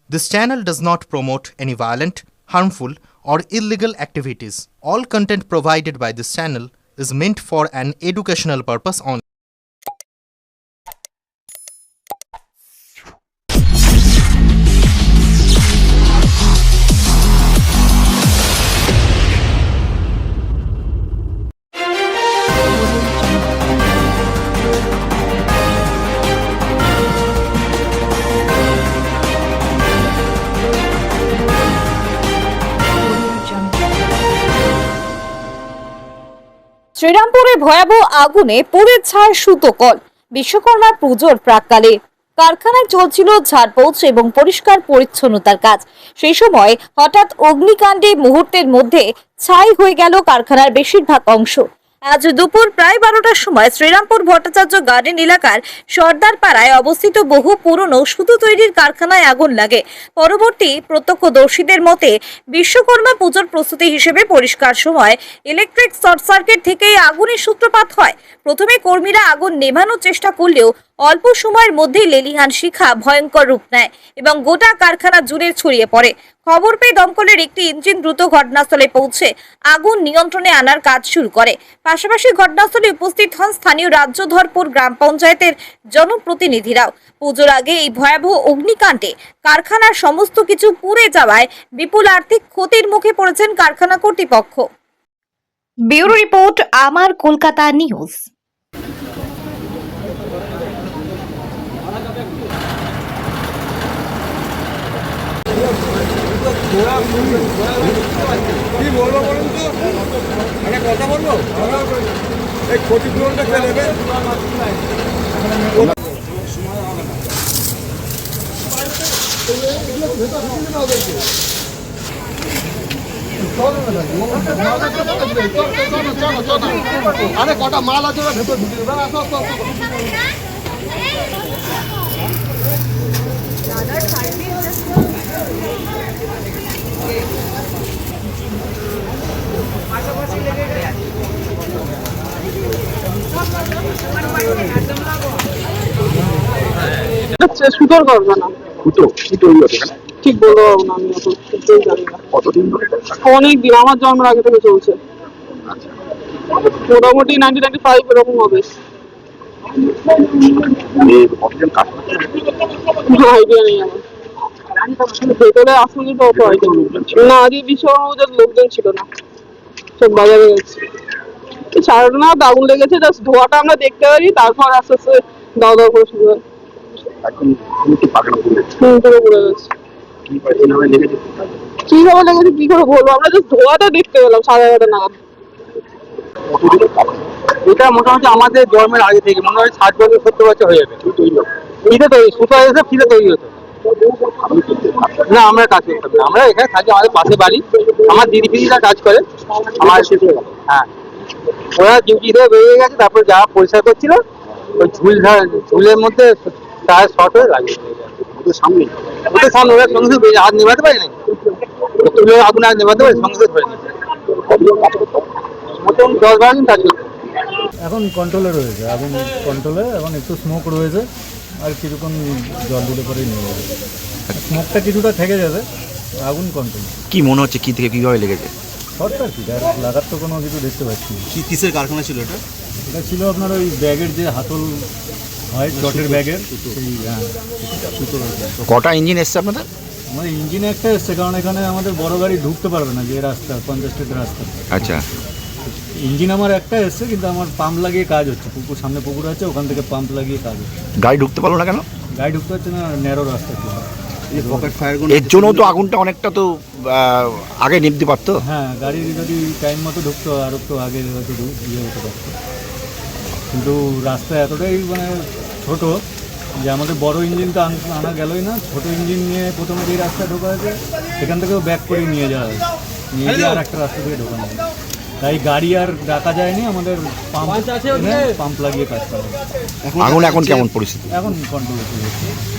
This channel does not promote any violent, harmful, or illegal activities. All content provided by this channel is meant for an educational purpose only. শ্রীরামপুরে ভয়াবহ আগুনে পুড়ে ছাই সুতো call. Vishwakarma পুজোর প্রাক্কালে কারখানায় চলছিল ঝাড়পোছ এবং পরিষ্কার পরিচ্ছন্নতার কাজ। সেই সময় হঠাৎ অগ্নিকাণ্ডে মুহূর্তের মধ্যে ছাই হয়ে গেল কারখানার বেশিরভাগ অংশ। আজ দুপুর প্রায় 12টার সময় শ্রীরামপুর ভট্টাচার্য গার্ডেন এলাকার সর্দার পাড়ায় অবস্থিত বহু পুরনো সুতো তৈরির কারখানায় আগুন লাগে। পরবর্তী প্রত্যক্ষদর্শীদের মতে বিশ্বকর্মা পুজোর প্রস্তুতি হিসেবে পরিষ্কার সময় ইলেকট্রিক শর্ট সার্কিট থেকে আগুনের সূত্রপাত হয়। প্রথমে কর্মীরা আগুন নেভানোর চেষ্টা করলেও অল্প সময়ের মধ্যেই লেলিহান শিখা ভয়ঙ্কর রূপ নেয় এবং গোটা কারখানা জুড়ে ছড়িয়ে পড়ে। খবর পেয়ে দমকলের একটি ইঞ্জিন দ্রুত ঘটনাস্থলে পৌঁছে আগুন নিয়ন্ত্রণে আনার কাজ শুরু করে। পাশাপাশি ঘটনাস্থলে উপস্থিত হন স্থানীয় রাজ্যধরপুর গ্রাম পঞ্চায়েতের জনপ্রতিনিধিরাও। পুজোর আগে এই ভয়াবহ অগ্নিকাণ্ডে কারখানার সমস্ত কিছু পুড়ে যাওয়ায় বিপুল আর্থিক ক্ষতির মুখে পড়েছেন কারখানা কর্তৃপক্ষ। ব্যুরো রিপোর্ট, আমার কলকাতা নিউজ। কি বলবো বলুন তো, একটা কথা বলবো, এই ক্ষতিপূরণটা কে দেবে? আরে কটা মাল আছে ওরা ভেতর ঢুকে দেবে। সুতোর কারখানা। সুতো কি তৈরি হচ্ছে এখানে? ঠিক বলতে পারবো না, আমি অত সুতোই জানি না। কতদিন ধরে? অনেক দিন, আমার জন্মের আগে থেকে চলছে। আচ্ছা, মোটামুটি 1995 এরকম হবে। কতজন কাজ করছে? আইডিয়া নেই আমার। ভেতরে আসলে তো অত আইডিয়া না। আজকে বিশ্বকর্মার লোকজন ছিল না, সব বাজারে গেছে। সাড়ে নাগাদ আগুন লেগেছে, জাস্ট ধোঁয়াটা আমরা দেখতে পারি, তারপর আস্তে আস্তে দাও দাও করে শুরু হয়। এখন কি পাকানো পুড়ে গেছে? পুরো পুড়ে গেছে। কি পয়সা নামে লেগেছে? কিভাবে লেগেছে কি করে বলবো, আমরা জাস্ট ধোঁয়াটা দেখতে পেলাম 11:30 নাগাদ। কতদিনের কাজ? এটা মোটামুটি আমাদের জন্মের আগে থেকে মনে হয় 60 বছর 70 বছর হয়ে যাবে। কি তৈরি হচ্ছে? ফিরে তৈরি, সুতো এসে ফিরে তৈরি হতো। আপনি করতে পারছেন? না, আমরা কাজ করতাম না, আমরা এখানে থাকি, আমাদের পাশে বাড়ি। আমার দিদি ফিদিরা কাজ করে। আমার শেষ হয়ে গেল। হ্যাঁ, ওরা ডিউটি থেকে বেরিয়ে গেছে, তারপরে যারা পরিষ্কার করছিল ওই ঝুলের মধ্যে তার শর্ট হয়ে লাগে। ওদের সামনে ওদের সামনে ওরা সঙ্গে সঙ্গে আগ নেভাতে পারে না, তুলে আগুন আগ নেভাতে পারে, সঙ্গে সঙ্গে ধরে নিচ্ছে। কতজন কাজ করতে? মোটামুটি 10-12 দিন কাজ করতো। এখন কন্ট্রোলে রয়েছে, আগুন কন্ট্রোলে, এবং একটু স্মোক রয়েছে, আর কিছুক্ষণ জল দিলে পরেই নিয়ে যাবে। স্মোকটা কিছুটা থেকে যাবে, আগুন কন্ট্রোল। কি মনে হচ্ছে কি থেকে কিভাবে লেগেছে? শর্ট সার্কিট, আর লাগার তো কোনো কিছু দেখতে পাচ্ছি না। কি কিসের কারখানা ছিল এটা? এটা ছিল আপনার ওই ব্যাগের যে হাতল হয়, চটের ব্যাগের, সেই সুতো। কটা ইঞ্জিন এসছে আপনাদের? আমাদের ইঞ্জিনে একটা এসছে, কারণ এখানে আমাদের বড় গাড়ি ঢুকতে পারবে না, যে রাস্তা 50 ফিটের রাস্তা। আচ্ছা, ইঞ্জিন আমার একটা এসছে, কিন্তু আমার পাম্প লাগিয়ে কাজ হচ্ছে। সামনে পুকুর আছে, ওখান থেকে পাম্প লাগিয়ে কাজ হচ্ছে। গাড়ি ঢুকতে পারলো না কেন? গাড়ি ঢুকতে পারছে না, ন্যারো রাস্তা ছিল। এর জন্য তো আগুনটা অনেকটা তো আগে নিভতে পারতো। হ্যাঁ, গাড়ি যদি টাইম মতো ঢুকতো আর একটু আগে হয়তো ইয়ে হতে পারতো, কিন্তু রাস্তা এতটাই মানে ছোট যে আমাদের বড় ইঞ্জিনটা আনা গেলই না। ছোট ইঞ্জিন নিয়ে প্রথমে যে রাস্তা ঢোকা হয়েছে, সেখান থেকেও ব্যাক করে নিয়ে যাওয়া হয়েছে, নিয়ে গিয়ে আর একটা রাস্তা থেকে ঢোকানো হয়। তাই গাড়ি আর ডাকা যায়নি, আমাদের পাম্প লাগিয়ে কাজ করা হয়। আগুন এখন কেমন পরিস্থিতি? এখন কন্ট্রোল হচ্ছে।